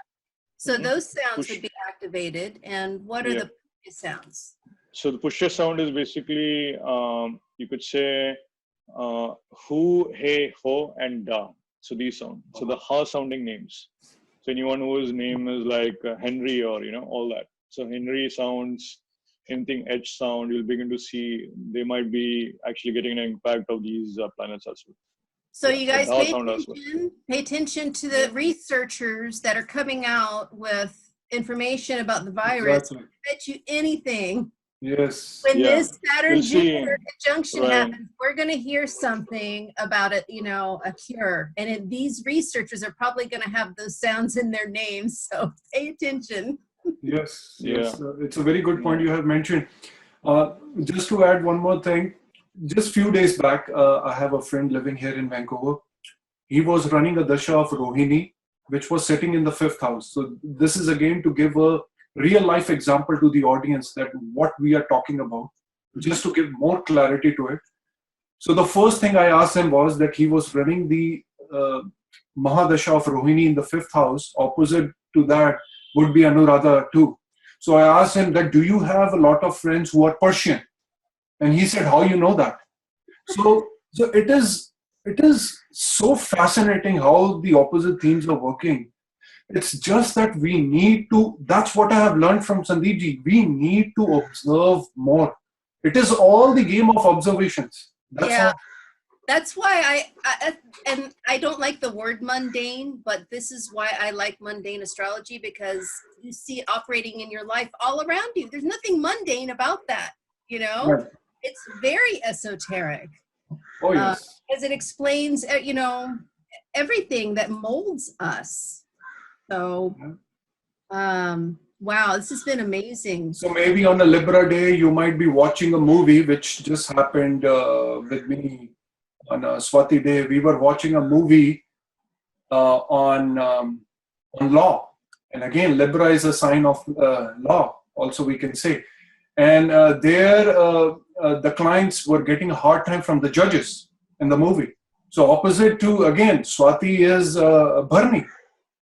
So those sounds would be activated. And what are the Pushya sounds? So the Pushya sound is basically, you could say, Hu, He, Ho, and Da. So these sound. So the Ha sounding names. So anyone whose name is like Henry or, all that. So Henry sounds, anything H sound, you'll begin to see they might be actually getting an impact of these planets as well. So you guys pay attention to the researchers that are coming out with information about the virus. Exactly. I bet you anything. Yes. When this Saturn-Jupiter conjunction happens, we're going to hear something about it, a cure. And these researchers are probably going to have those sounds in their names. So pay attention. Yes. It's a very good point you have mentioned. Just to add one more thing. Just few days back, I have a friend living here in Vancouver. He was running a dasha of Rohini, which was sitting in the 5th house. So this is again to give a real life example to the audience that what we are talking about, just to give more clarity to it. So the first thing I asked him was that he was running the Mahadasha of Rohini in the 5th house. Opposite to that would be Anuradha too. So I asked him that, do you have a lot of friends who are Persian? And he said, how you know that? So it is so fascinating how the opposite themes are working. It's just that we need to, that's what I have learned from Sandeepji, we need to observe more. It is all the game of observations. That's why I don't like the word mundane, but this is why I like mundane astrology, because you see it operating in your life all around you. There's nothing mundane about that, Right. It's very esoteric. Oh, yes. Because it explains, everything that molds us. So, wow, this has been amazing. So maybe on a Libra day, you might be watching a movie, which just happened with me on a Swati day. We were watching a movie on law. And again, Libra is a sign of law, also we can say. And the clients were getting a hard time from the judges in the movie. So opposite to, again, Swati is Bharni.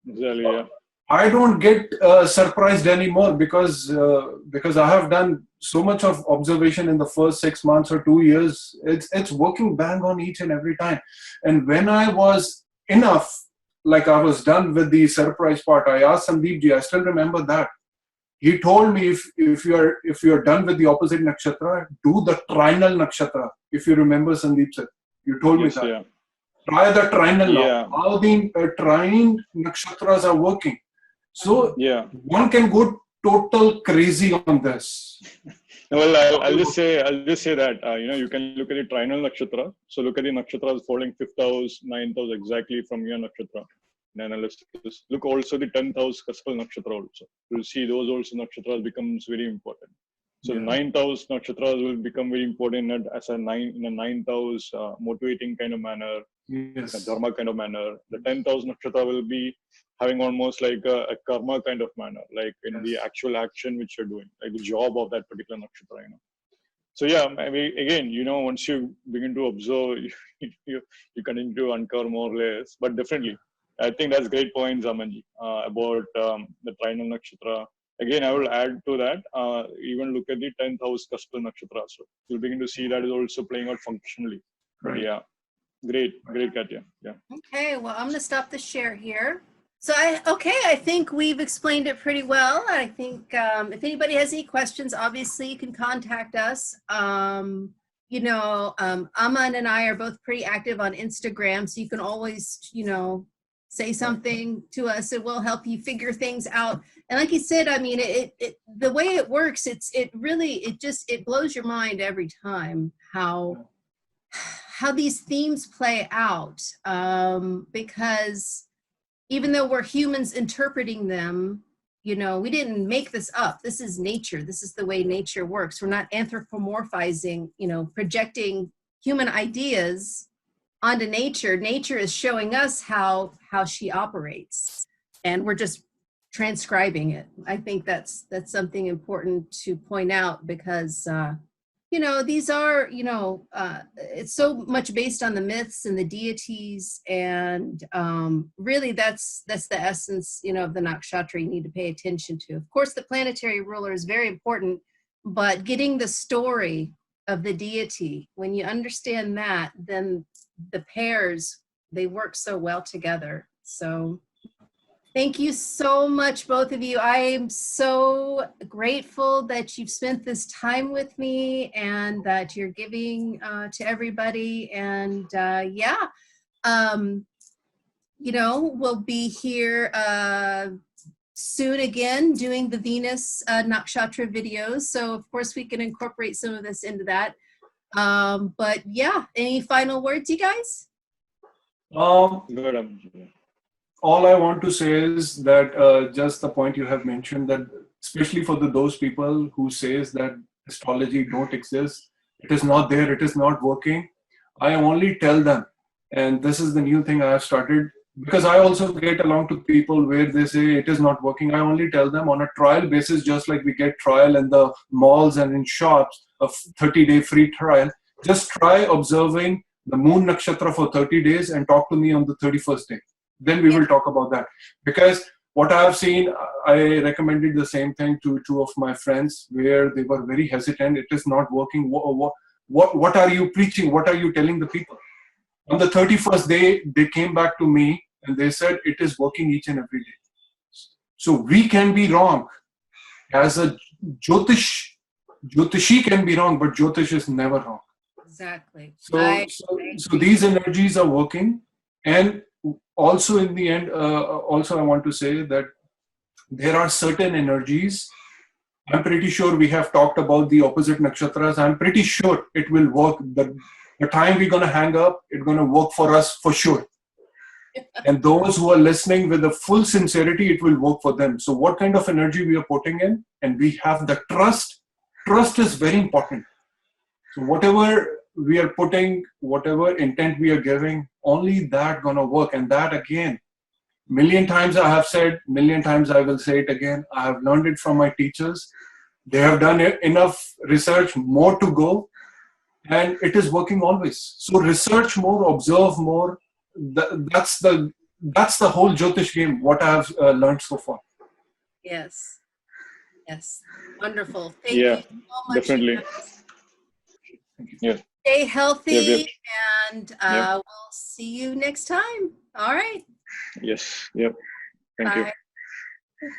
Exactly, yeah. I don't get surprised anymore because I have done so much of observation in the first 6 months or 2 years. It's working bang on each and every time. And when I was enough, like I was done with the surprise part, I asked Sandeepji, I still remember that. He told me if you're done with the opposite nakshatra, do the trinal nakshatra. If you remember, Sandeep sir, you told me that. Yeah. Try the trinal now. Yeah. How the trined nakshatras are working. So Yeah. one can go total crazy on this. Well, I'll just say that you can look at the trinal nakshatra. So look at the nakshatras falling 5th house, 9th house exactly from your nakshatra. In analysis, look also the 10th house Kaspal nakshatra also. You'll see those also nakshatras becomes very important. So the 9th house nakshatras will become very important as a 9th house motivating kind of manner, Yes. a dharma kind of manner. The 10th house nakshatra will be having almost like a karma kind of manner, like in the actual action which you're doing, like the job of that particular nakshatra, So yeah, I mean, again, once you begin to observe, you continue to uncover more layers. But definitely, I think that's great points, Amanji, about the trinal nakshatra. Again, I will add to that. Even look at the 10th house Kaspal nakshatra. So you'll begin to see that is also playing out functionally. But yeah, great, Katya. Yeah. Okay, well, I'm going to stop the share here. So I think we've explained it pretty well. I think if anybody has any questions, obviously you can contact us. Aman and I are both pretty active on Instagram, so you can always, say something to us and we'll help you figure things out. And like you said, I mean, the way it works, it blows your mind every time how these themes play out, because even though we're humans interpreting them, we didn't make this up. This is nature. This is the way nature works. We're not anthropomorphizing, projecting human ideas onto nature. Nature is showing us how she operates, and we're just transcribing it. I think that's something important to point out, because these are, it's so much based on the myths and the deities, and really that's the essence, of the nakshatra you need to pay attention to. Of course, the planetary ruler is very important, but getting the story of the deity, when you understand that, then the pairs, they work so well together. So thank you so much, both of you. I am so grateful that you've spent this time with me and that you're giving to everybody. And we'll be here soon again doing the Venus Nakshatra videos. So of course we can incorporate some of this into that. But yeah, any final words, you guys? All I want to say is that just the point you have mentioned, that especially for those people who says that astrology don't exist, it is not there, it is not working, I only tell them, and this is the new thing I have started, because I also get along to people where they say it is not working. I only tell them on a trial basis, just like we get trial in the malls and in shops, a 30-day free trial. Just try observing the moon nakshatra for 30 days and talk to me on the 31st day. Then we will talk about that. Because what I have seen, I recommended the same thing to two of my friends where they were very hesitant. It is not working. What are you preaching? What are you telling the people? On the 31st day, they came back to me and they said it is working each and every day. So we can be wrong. As a Jyotishi can be wrong, but Jyotish is never wrong. Exactly. So these energies are working. And also in the end, also I want to say that there are certain energies. I'm pretty sure we have talked about the opposite nakshatras. I'm pretty sure it will work. The time we're going to hang up, it's going to work for us for sure. And those who are listening with a full sincerity, it will work for them. So what kind of energy we are putting in, and we have the trust. Trust is very important. So whatever we are putting, whatever intent we are giving, only that going to work. And that again, million times I have said, million times I will say it again. I have learned it from my teachers. They have done enough research, more to go. And it is working always. So research more, observe more. That's the whole Jyotish game, what I have learned so far. Yes. Yes. Wonderful. Thank you so much. Definitely. Yeah. Stay healthy, Yep. and we'll see you next time. All right. Yes. Yep. Thank Bye. you.